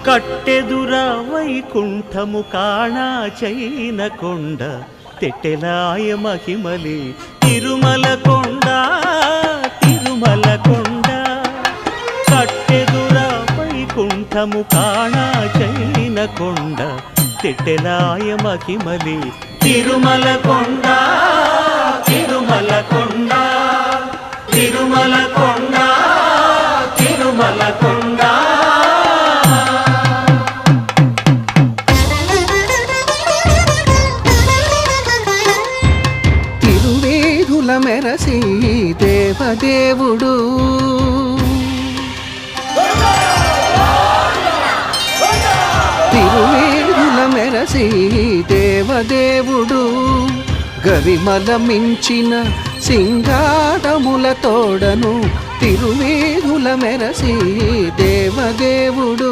కట్టెదురా వైకుంఠము కాణా చైన కొండ తెట్టెలాయ మహిమలే తిరుమల కొండ తిరుమల కొండ కట్టెదురా వైకుంఠము కాణా చైన కొండ తెట్టెలాయ మహిమలే తిరుమల కొండ తిరుమల కొండ తిరుమల కొండ తిరుమల కొండ తిరువేధుల మెరసి దేవదేవుడు తిరువేధుల మెరసి దేవదేవుడు గరిమల మించిన సింగారముల తోడను తిరువేధుల మెరసి దేవదేవుడు